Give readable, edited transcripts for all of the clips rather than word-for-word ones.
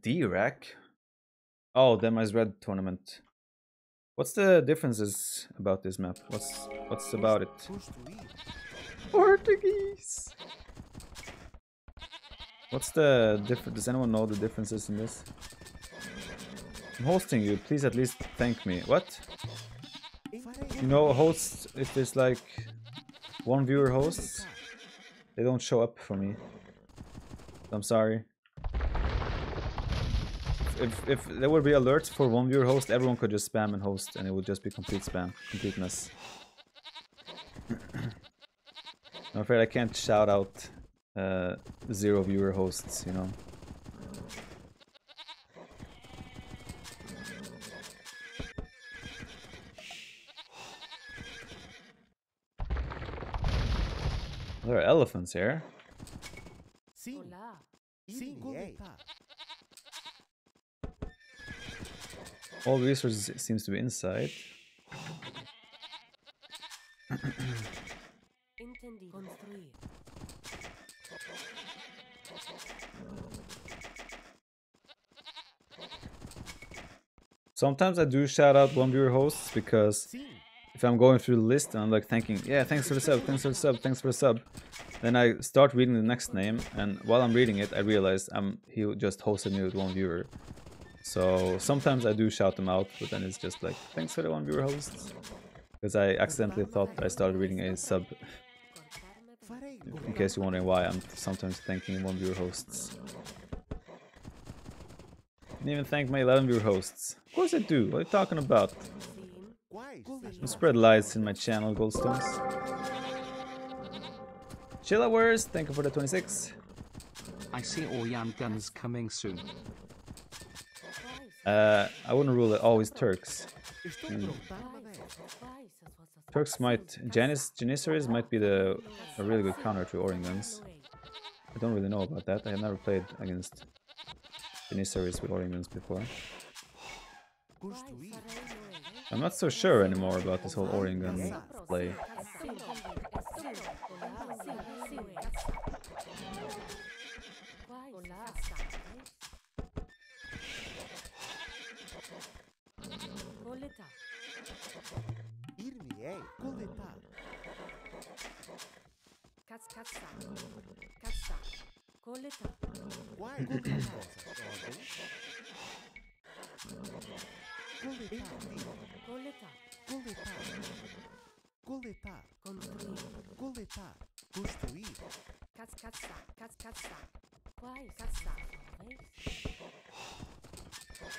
D-Rack? Oh, Demise Red tournament. What's the differences about this map? What's about it? Portuguese! What's the difference? Does anyone know the differences in this? I'm hosting you, please at least thank me. What? You know, hosts, if there's like one viewer hosts, they don't show up for me. I'm sorry. If there would be alerts for one viewer host, everyone could just spam and host and it would just be complete spam, complete mess. I'm afraid I can't shout out 0 viewer hosts, you know. There are elephants here. All resources seems to be inside. Sometimes I do shout out one viewer hosts because if I'm going through the list and I'm like thinking, yeah, thanks for the sub, thanks for the sub, thanks for the sub, then I start reading the next name, and while I'm reading it, I realize he just hosted me with one viewer. So sometimes I do shout them out, but then it's just like, thanks for the one viewer hosts. Because I accidentally thought I started reading a sub. In case you're wondering why I'm sometimes thanking one viewer hosts. Didn't even thank my 11 viewer hosts. Of course I do, what are you talking about? Don't spread lies in my channel, Goldstones. Chillawers, thank you for the 26. I see all Yam guns coming soon. I wouldn't rule it always Turks. Turks might... Janissaries might be a really good counter to Oring guns. I don't really know about that. I have never played against Janissaries with Oring guns before. I'm not so sure anymore about this whole Oring gun play.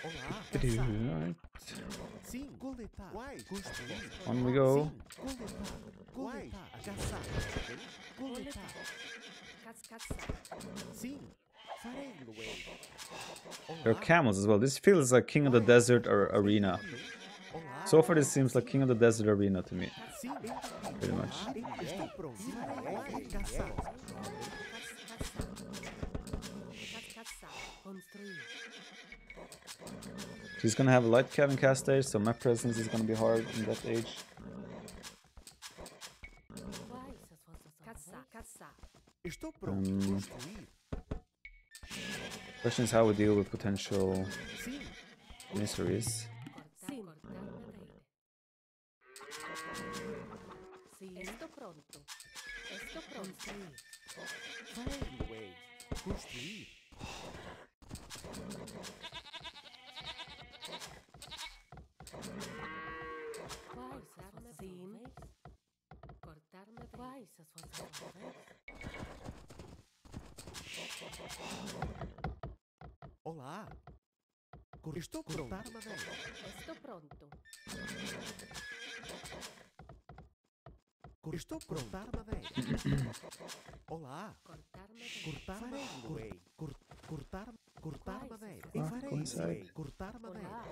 Alright. On we go. There are camels as well. This feels like King of the Desert or Arena. So far this seems like King of the Desert Arena to me. Pretty much. She's gonna have a light cabin cast stage, so map presence is gonna be hard in that age. Question is how we deal with potential Janissaries. Olá. Estou pronto. Estou pronto. Estou pronto. Olá. Cortar madeira. Cortar madeira. Cortar madeira.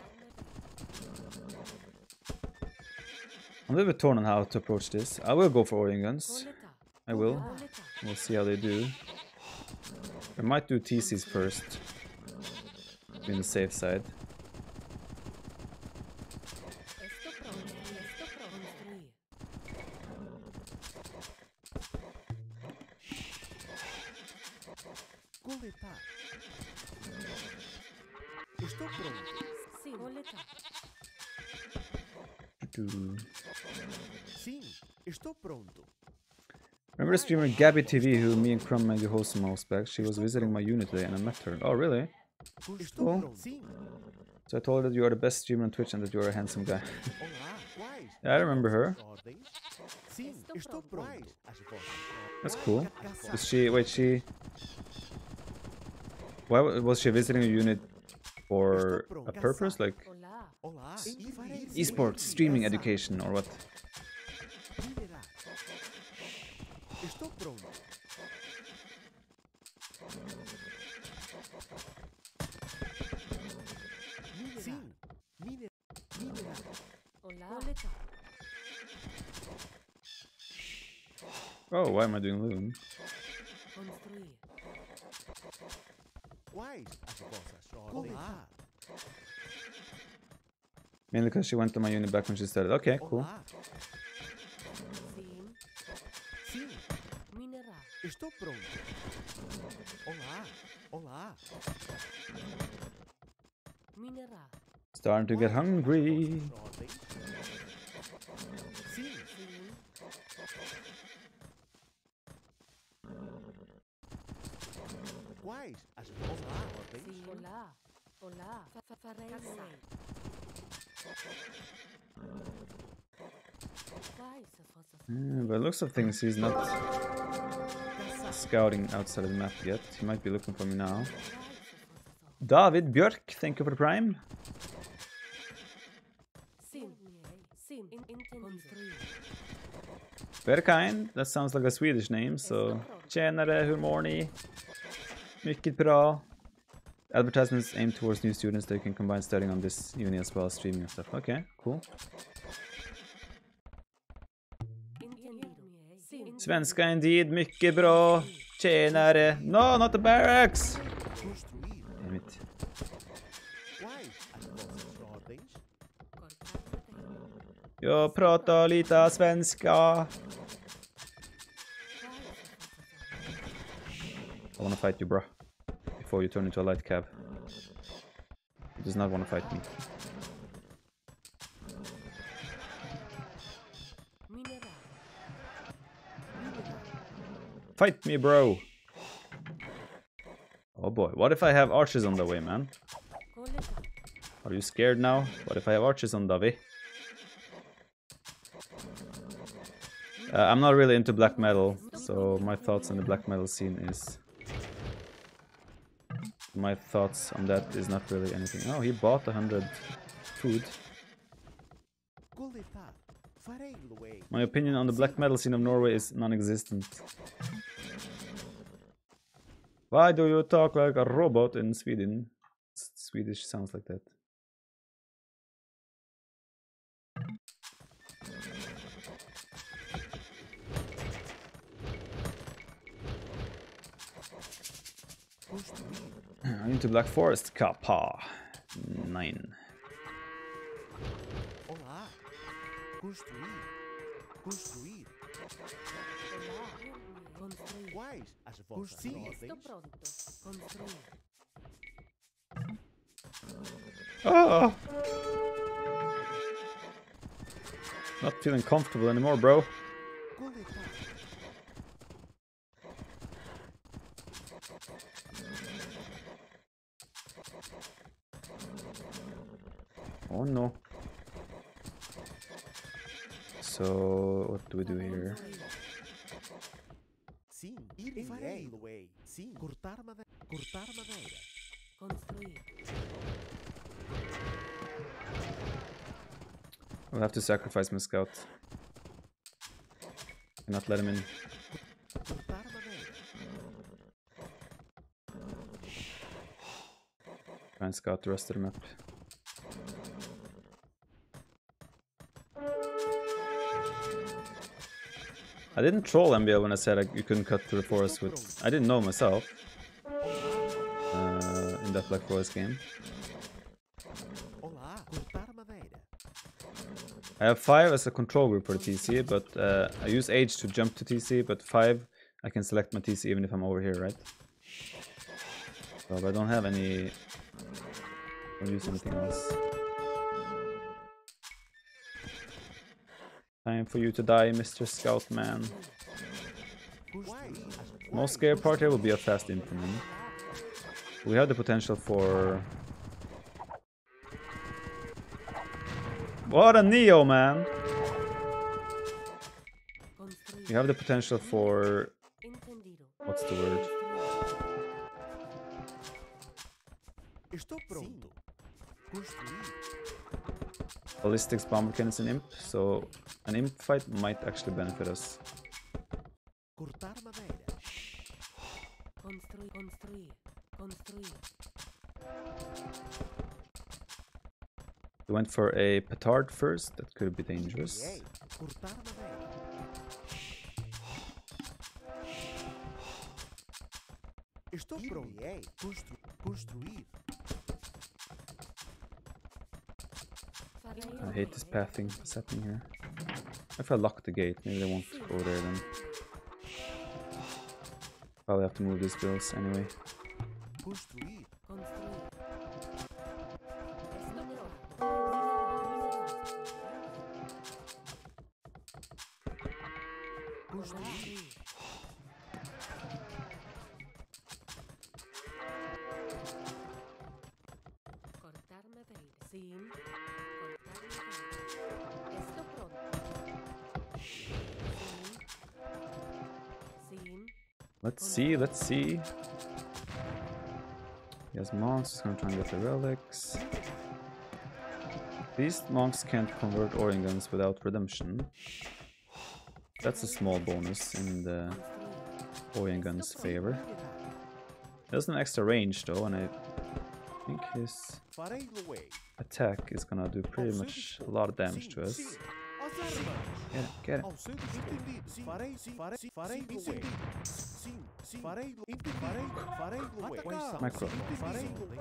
I'm a little bit torn on how to approach this. I will go for Oring guns. I will. We'll see how they do. I might do TCs first. Be on the safe side. Estou pronto. Sim, coletar. Sim, estou pronto. Remember the streamer Gabby TV who me and Crumb made the host some months back? She was visiting my unit today and I met her. Oh, really? Estou Cool. pronto. Sim. So I told her that you are the best streamer on Twitch and that you are a handsome guy. Olá, quais? Yeah, I remember her. Ordens? Sim, estou pronto. As vossas That's cool. ordens. Is she... Wait, she... Why was she visiting a unit for a purpose? Like Olá. Olá, e farei. esports, streaming education or what? Minerar. Estou pronto. Sim, minerar. Olá. Coletar. Oh, why am I doing loon? Construir. Quais as vossas ordens? Olá. Mainly because she went to my unit back when she started. Okay, cool. Olá. Sim. Sim, Minerar. estou pronto. Olá. Olá. Minerar. Starting to get hungry. Sim, Sim. quais as vossas ordens? Sim. Olá. Olá. Farei. Caçar. Quais as vossas... By the looks of things, he's not scouting outside of the map yet. He might be looking for me now. Quais as vossas ordens? David Björk, thank you for the prime. Sim. Sim. Construir. Very kind. That sounds like a Swedish name, so... Tjenare, hur mår ni? Mycket bra. Advertisements aimed towards new students that you can combine studying on this uni as well as streaming and stuff. Okay, cool. Entendido. Sim. Svenska indeed, mycket bra. Tjenare. No, not the barracks! Construir. Damn it. Quais as vossas ordens? Cortar madeira. Jag pratar lite svenska. Quais as vossas ordens? I wanna fight you, bro. Before you turn into a light cab. He does not wanna fight me. Minerar. Fight me, bro! Oh boy, what if I have archers on the way, man? Coletar. Are you scared now? What if I have archers on the way? I'm not really into black metal, so my thoughts on the black metal scene is... My thoughts on that is not really anything. Oh, he bought 100 food. Coletar. Farei, Luei. My opinion on the black metal scene of Norway is non-existent. Why do you talk like a robot in Sweden? Swedish sounds like that. Construir. I'm into Black Forest, Kappa. 9. Olá. Construir. Construir. Olá. Construir. Quais as vossas ordens? Estou pronto. Construir. Oh! Not feeling comfortable anymore, bro. Coletar. Oh no. So, what do we do here? Sim, irei, Luei. Sim, cortar madeira. Cortar madeira. Construir. I'll have to sacrifice my scout. Cannot let him in. Cortar madeira. Try and scout the rest of the map. I didn't troll MBL when I said you couldn't cut through the forest with... I didn't know myself. In that Black Forest game. Olá. Cortar madeira. I have 5 as a control group for the TC, but I use H to jump to TC, but 5 I can select my TC even if I'm over here, right? So I don't have any... Don't use anything else. Time for you to die, Mr. Scoutman. Most scary part here will be a fast implement. We have the potential for... What a Neo, man! You have the potential for... What's the word? Estou pronto. Construir. Ballistics, bomber cannons, and imp. So an imp fight might actually benefit us. Cortar madeira. Construir. We went for a petard first. That could be dangerous. Ei, cortar madeira. Estou pronto. Ei, construir. I hate this pathing that's happening here. If I lock the gate, maybe they won't go there then. Probably have to move these bills anyway. Construir. Cortar madeira. Sim. Cortar madeira. Estou pronto. Sim. Let's see. He has monks, he's gonna try and get the relics. These monks can't convert Orion guns without redemption. That's a small bonus in the Orion gun's favor. He has an extra range though, and I think his Farei Luei. attack is gonna do pretty much a lot of damage to us. Get it. Ao seu entendido. Farei Luei. Sim. Farei Luei. Macro. Farei Luei.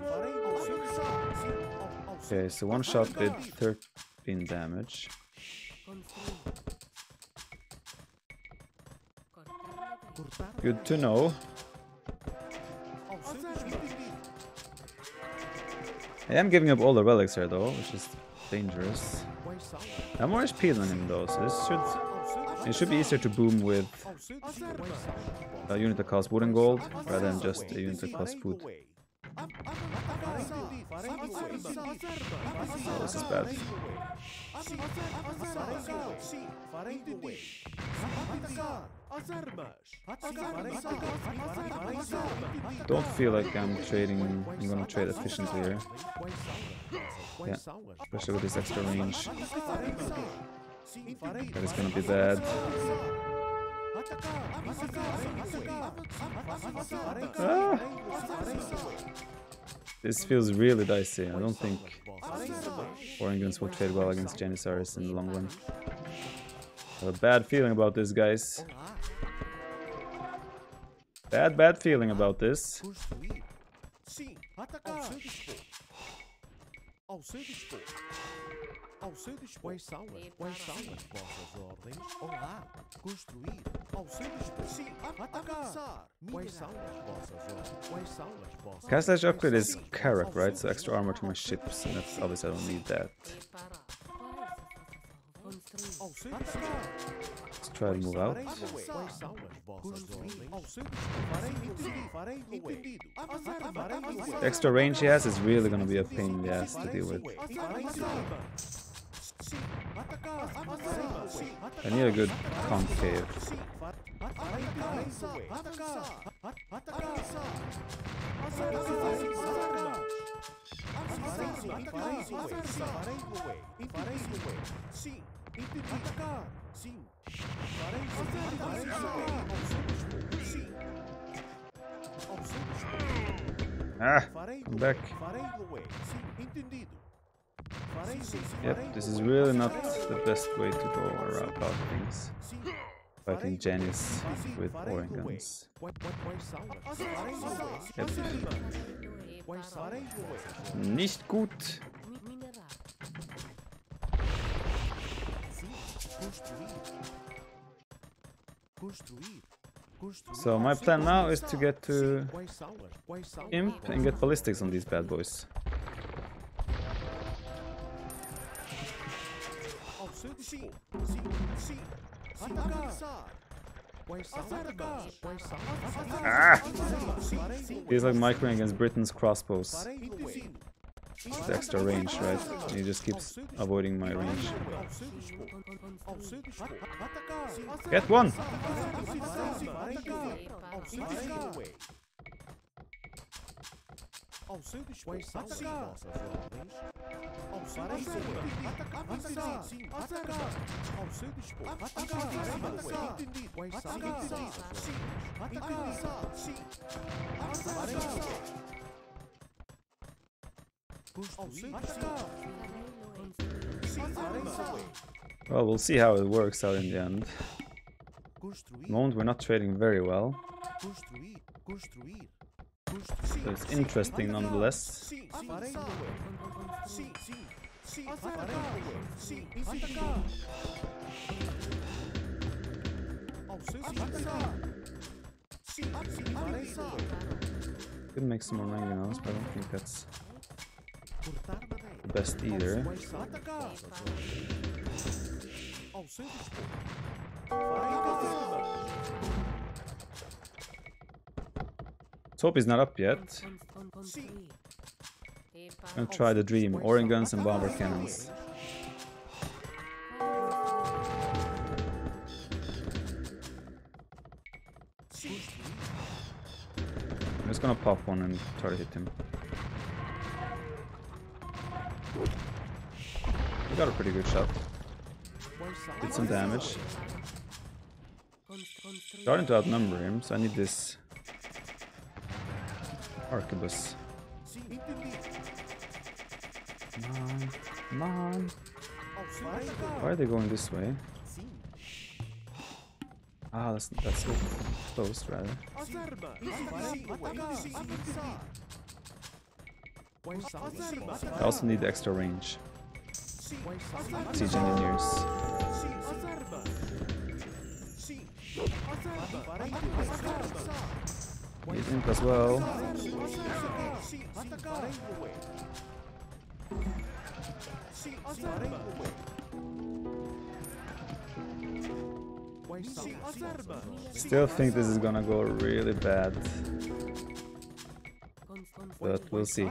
Okay, so one shot did 13 damage. Good to know. I am giving up all the relics here though, which is dangerous. I have more HP than him though, so it should be easier to boom with a unit that costs wood and gold rather than just a unit that costs food. Oh, this is bad. Don't feel like I'm gonna trade efficiently here. Yeah, especially with this extra range. That is gonna be bad. Ah! This feels really dicey. I don't think Orion guns will trade well against Janissaries in the long run. I have a bad feeling about this, guys. Bad feeling about this. Ao seu dispor. Quais são as vossas ordens? Olá. Construir. Ao seu dispor. Sim. Atacar. Quais são as vossas ordens? Quais são as vossas... Cast upgrade is Karak, right? So extra armor to my ships, and that's obviously I don't need that. Let's try to move out. The extra range he has is really gonna be a pain in the ass to deal with. I need a good concave. Ah, I'm back. Yep, this is really not the best way to go around about things. Fighting Janis with Orion guns. Yep. Nicht gut. Construir. So my plan now is to get to Imp and get ballistics on these bad boys. Ah! He's like microing against Britain's crossbows. The extra range, right? And he just keeps avoiding my range. Get one! Well, we'll see how it works out in the end. At the moment, we're not trading very well. But it's interesting nonetheless. Could make some more mangonels, but I don't think that's the best either. Let's hope he's not up yet. I'm gonna try the dream. Orin guns and bomber cannons. I'm just gonna pop one and try to hit him. We got a pretty good shot. Did some damage. Starting to outnumber him, so I need this arquebus. Come on, come on. Why are they going this way? Ah, that's so close, rather. I also need extra range. Siege engineers. Need imp as well. Still think this is gonna go really bad, but we'll see.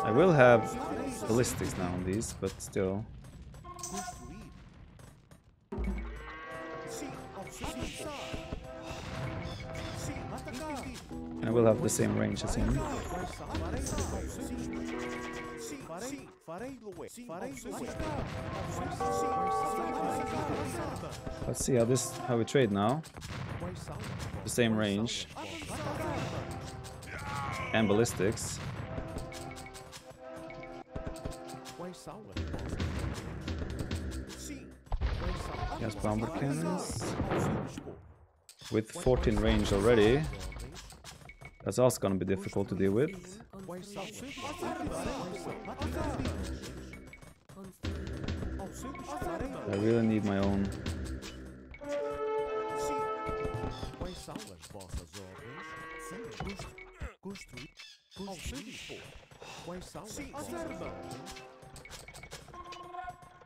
I will have ballistics now on these, but still. And I will have the same range as him. Let's see how we trade now. The same range and ballistics. Yes, bomber cannons with 14 range already. That's also gonna be difficult to deal with. I really need my own.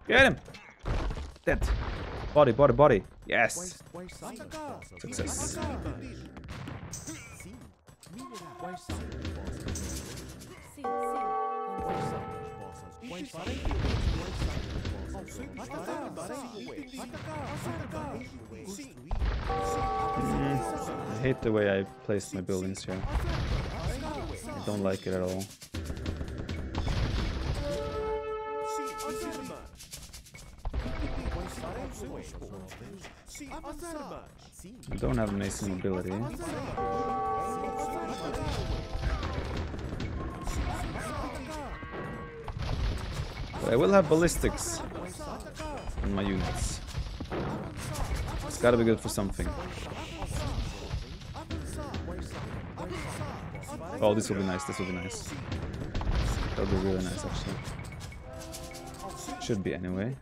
Get him! Dead. Body, body, body. Yes! Success. I hate the way I placed my buildings here. I don't like it at all. I don't have amazing mobility. But I will have ballistics on my units. It's gotta be good for something. Oh, this will be nice, this will be nice. That'll be really nice, actually. Should be, anyway.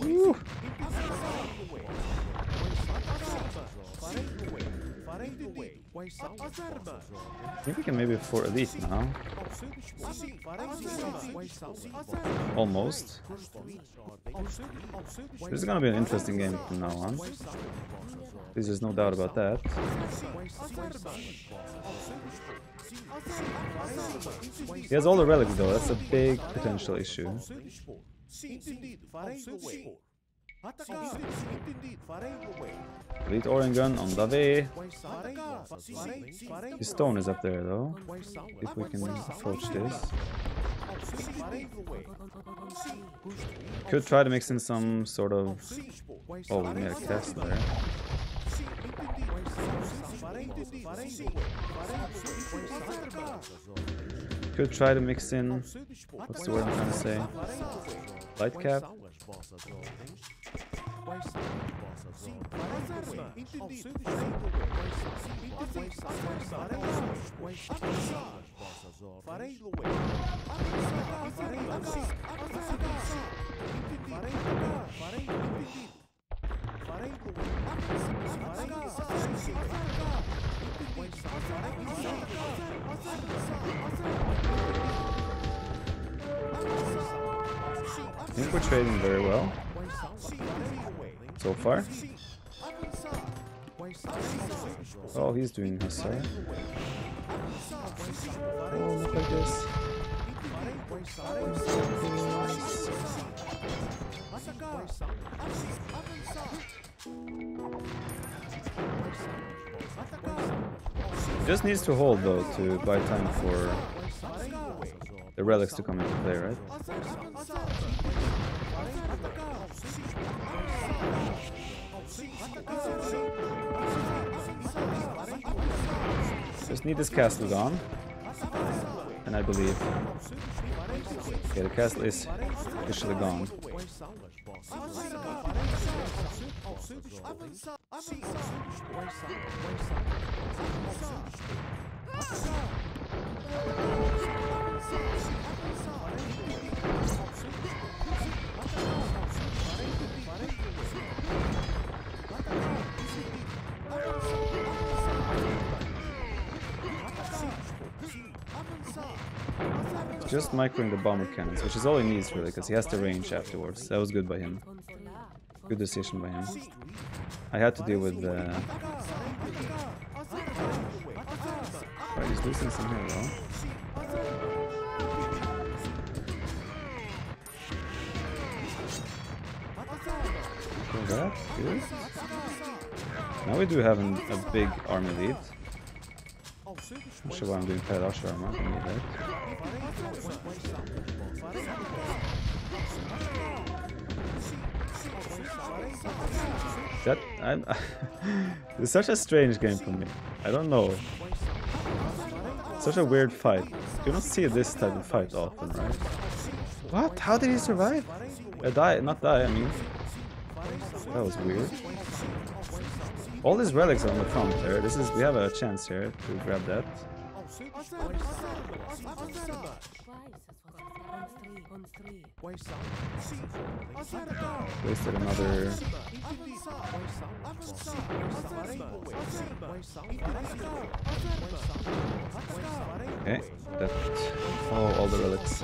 Woo. I think we can maybe for elite now. Almost. This is gonna be an interesting game from now on. There's no doubt about that. He has all the relics though, that's a big potential issue. Elite Oregon on the way. His stone is up there though. If we can approach this. Could try to mix in some sort of... Oh, we made a cast there. Could try to mix in... What's the word I'm trying to say? Light cap? I think we're trading very well so far. Oh, he's doing Hussar. Oh, look at this. Just needs to hold though to buy time for the relics to come into play, right? Just need this castle gone, and I believe, okay, the castle is officially gone. Just microing the bomber cannons, which is all he needs really, because he has the range afterwards. That was good by him. Good decision by him. I had to deal with the... Right, he's losing some here though. Okay, that, good. Now we do have a big army lead. Not sure why I'm doing Paradox armor, I need that. It's such a strange game for me. I don't know. Such a weird fight. You don't see this type of fight often, right? What? How did he survive? Not die, I mean. That was weird. All these relics are on the front there. We have a chance here to grab that. Wasted another... Okay, that... Oh, all the relics.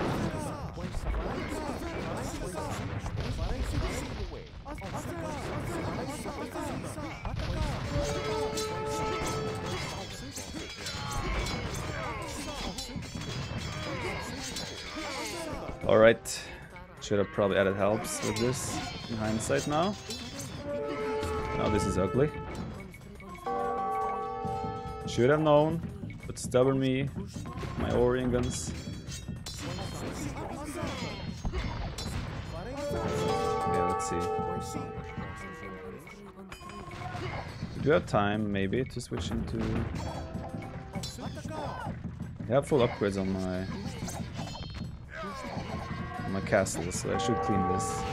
Alright, should have probably added helps with this in hindsight now. Now this is ugly. Should have known, but stubborn me, my Orion guns. Okay, let's see. Do you have time, maybe, to switch into... I have full upgrades on my castle, so I should clean this.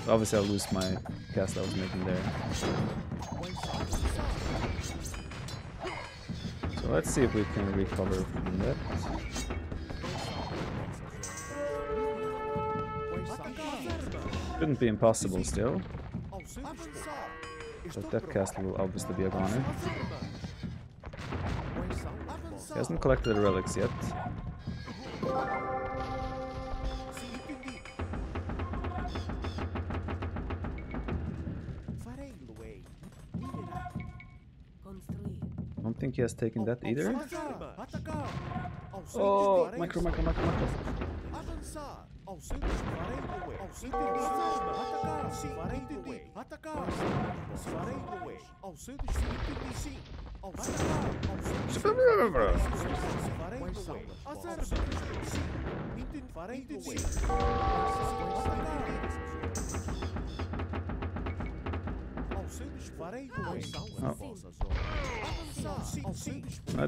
Obviously I'll lose my castle I was making there. So let's see if we can recover from that. Shouldn't be impossible still. But that castle will obviously be a goner. He hasn't collected the relics yet. I don't think he has taken that either. Oh, micro.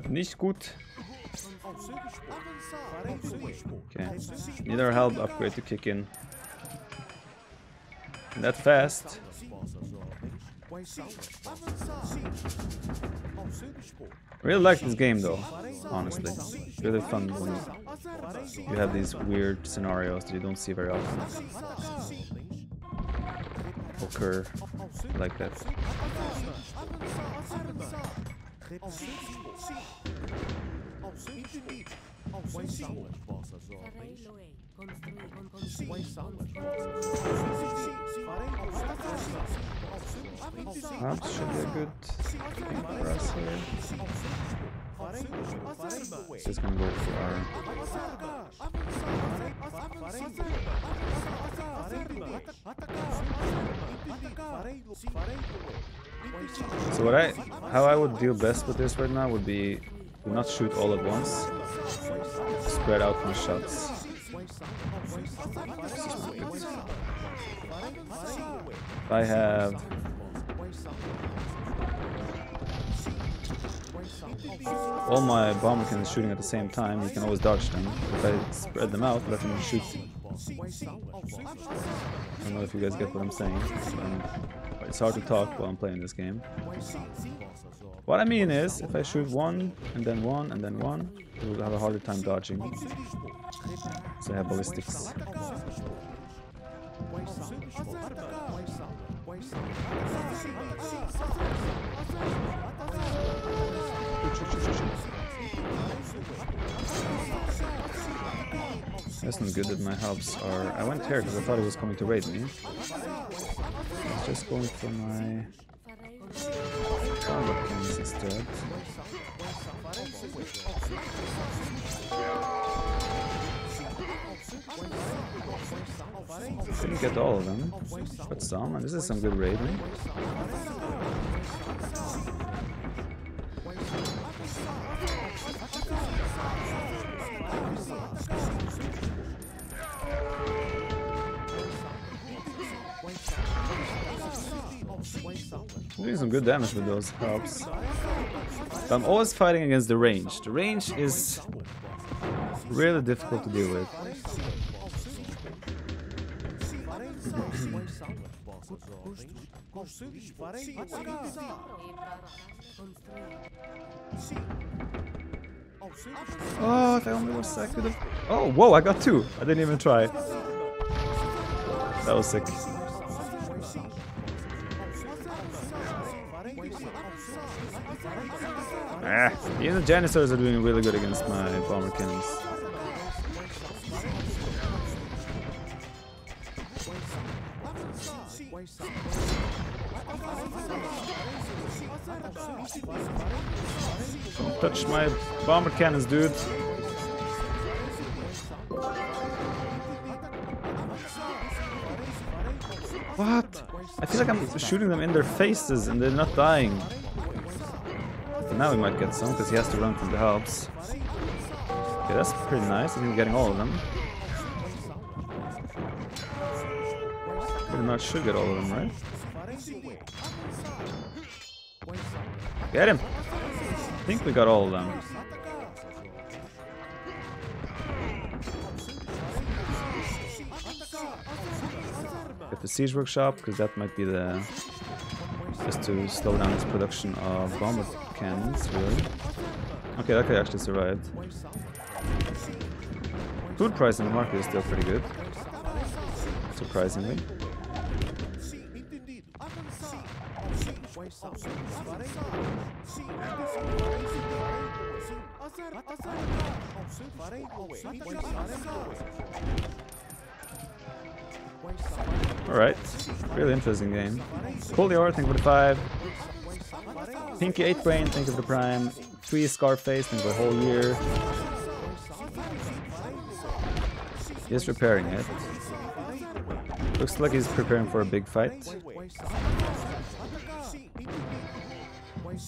Nicht gut. Okay, need our help upgrade to kick in. And that fast. Really like this game though, honestly. Really fun when you have these weird scenarios that you don't see very often occur like that. Perhaps should be a good thing for us here. Just gonna go for our... So how I would deal best with this right now would be to not shoot all at once. Spread out my shots. If I have... all my bomberkins shooting at the same time, you can always dodge them. If I spread them out, let them shoot. I don't know if you guys get what I'm saying. It's hard to talk while I'm playing this game. What I mean is, if I shoot one, and then one, and then one, you'll have a harder time dodging. So I have ballistics. That's not good that my helps are... I went here because I thought it was coming to raid me. I was just going for my... bomberkins instead. Didn't get all of them, but some, and this is some good raiding. I'm doing some good damage with those helps. But I'm always fighting against the range. The range is really difficult to deal with. Oh, if I only was I could have... Oh, whoa, I got two. I didn't even try. That was sick. Even the Janissaries are doing really good against my bomberkins. Don't touch my bomber cannons, dude. What? I feel like I'm shooting them in their faces and they're not dying. But now we might get some because he has to run from the helps. Okay, that's pretty nice. I think we're getting all of them. Pretty much should get all of them, right? Get him! I think we got all of them. Get the siege workshop, because that might be the... just to slow down its production of bomber cannons, really. Okay, that guy actually survived. Food price in the market is still pretty good. Surprisingly. Alright, really interesting game. Coolior, thank you for the 5. Pinky 8 Brain, thank you for the Prime. 3 Scarface, thank you for the whole year. He's repairing it. Looks like he's preparing for a big fight.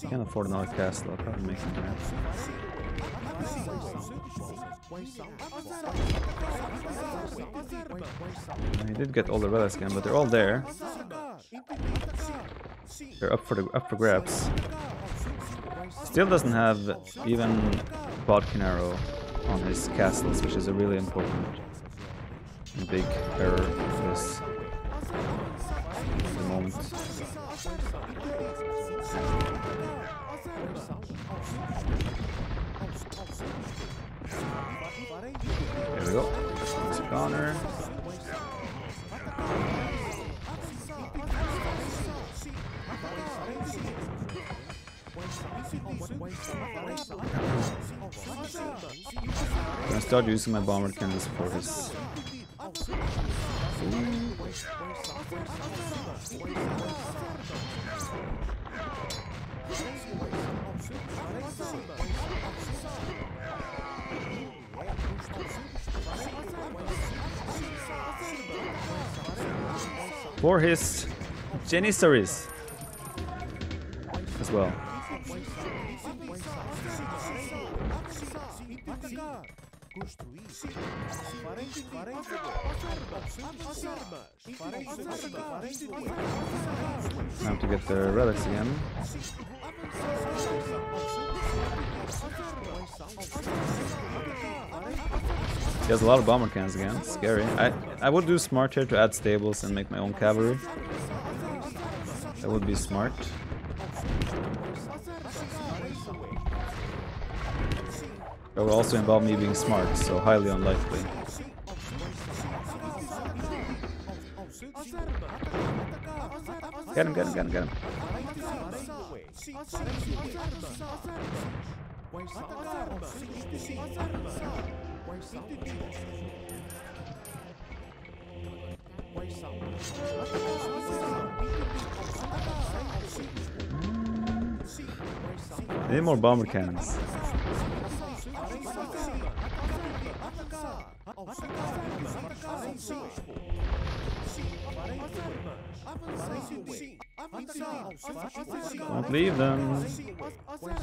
Can't afford another castle, I'll probably make him mad. He did get all the relics again, but they're all there. They're up for grabs. Still doesn't have even bodkin arrow on his castles, which is a really important and big error for this at the moment. There we go. There's a goner. I'm gonna start using my bomber cannons for his. For his Janissaries as well. Time to get the relics again. He has a lot of bomber cannons again. Scary. I would do smart here to add stables and make my own cavalry. That would be smart. That would also involve me being smart, so highly unlikely. Get him, get him, get him, get him. I need more bomber cannons. Don't leave them. Okay,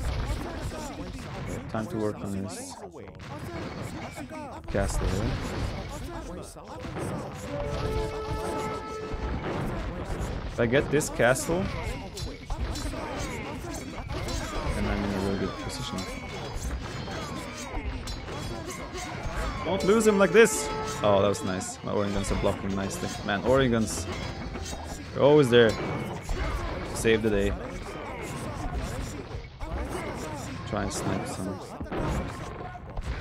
time to work on this castle here. If I get this castle, then I'm in a really good position. Don't lose him like this! Oh, that was nice. My Oregons are blocking nicely. Man, Oregons, they're always there. Save the day. Try and snipe some.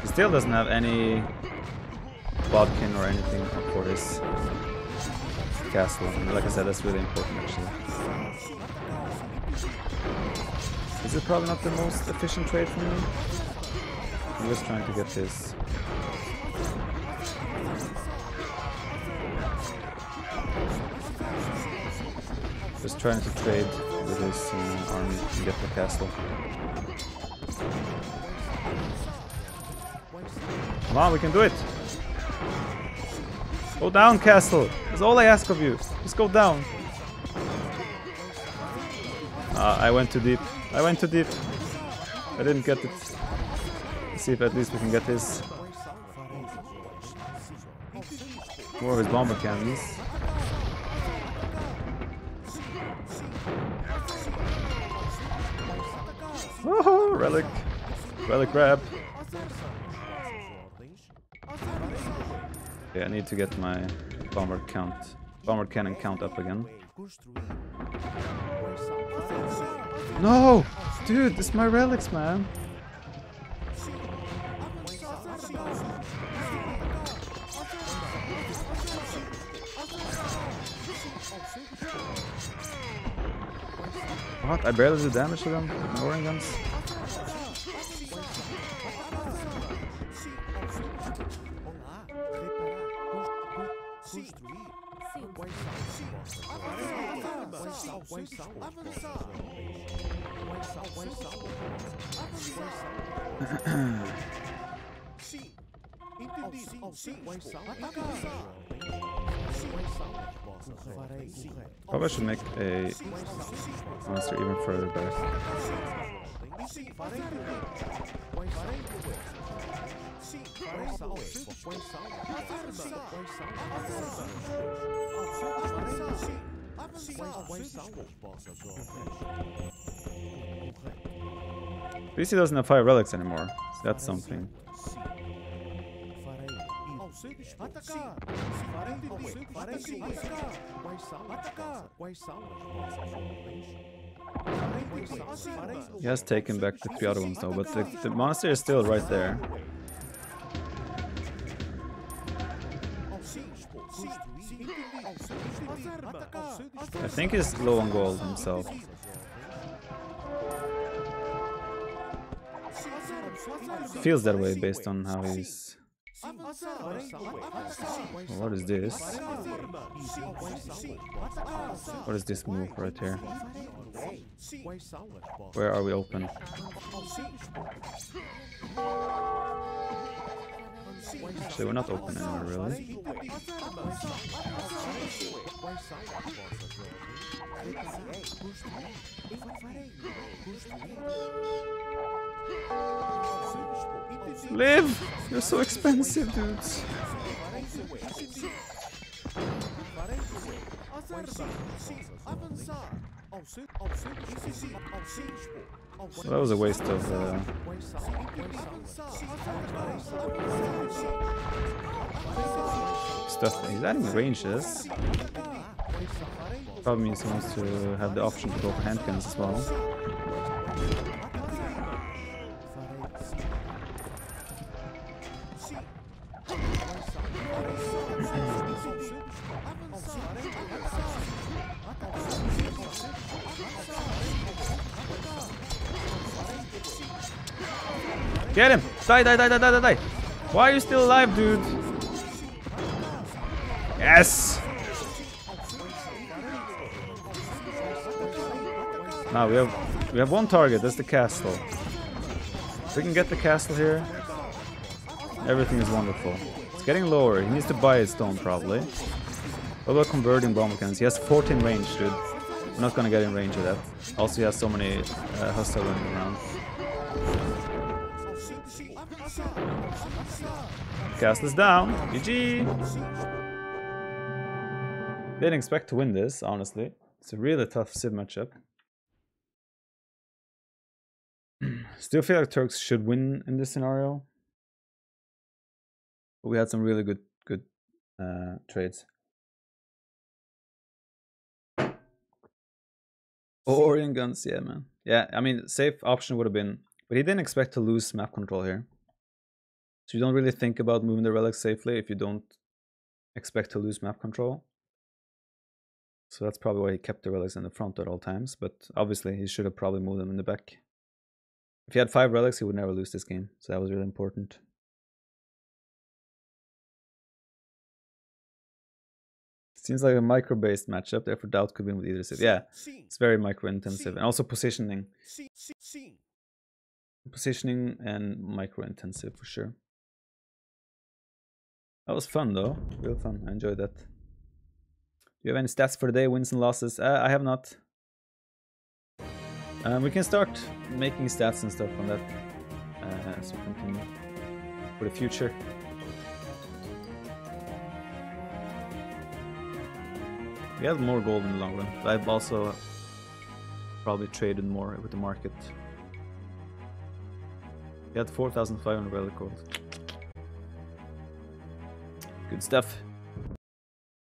He still doesn't have any bodkin or anything for his castle. And like I said, that's really important actually. This is probably not the most efficient trade for me. I'm just trying to get this. Just trying to trade with his army and get the castle. Come on, we can do it! Go down, castle! That's all I ask of you. Just go down. I went too deep. I went too deep. I didn't get it. Let's see if at least we can get this. More of his bomber cannons. Woohoo! Relic! Relic grab! Okay, I need to get my bomber cannon count up again. No! Dude, this is my relics, man! What? I barely do damage to them? My Orin guns? Probably I should make a monster even further back. At least he doesn't have 5 relics anymore, so that's something. He has taken back the 3 other ones though, but the monster is still right there. I think he's low on gold himself. Feels that way based on how he's... What is this? What is this move right here? Where are we open? Actually, we're not open anymore, really. Live! You're so expensive, dudes. So that was a waste of stuff. He's adding ranges. Probably means he wants to have the option to go for handguns as well. Get him! Die, die, die, die, die, die! Why are you still alive, dude? Yes! Now we have one target, that's the castle. If we can get the castle here, everything is wonderful. It's getting lower, he needs to buy his stone probably. What about converting bomb cannons? He has 14 range, dude. We're not gonna get in range of that. Also he has so many hostile running around. Castle is down. GG! Didn't expect to win this, honestly. It's a really tough Civ matchup. Still feel like Turks should win in this scenario. But we had some really good trades. Orion guns, yeah, man. Yeah, I mean, safe option would have been... But he didn't expect to lose map control here. So you don't really think about moving the relics safely if you don't expect to lose map control. So that's probably why he kept the relics in the front at all times. But obviously he should have probably moved them in the back. If he had 5 relics, he would never lose this game. So that was really important. Seems like a micro-based matchup. Therefore, Doubt could win with either Civ. Yeah, it's very micro-intensive. And also positioning. Positioning and micro-intensive for sure. That was fun though, real fun. I enjoyed that. Do you have any stats for the day, wins and losses? I have not. We can start making stats and stuff on that as we continue for the future. We have more gold in the long run, but I've also probably traded more with the market. We had 4,500 relic gold. Good stuff.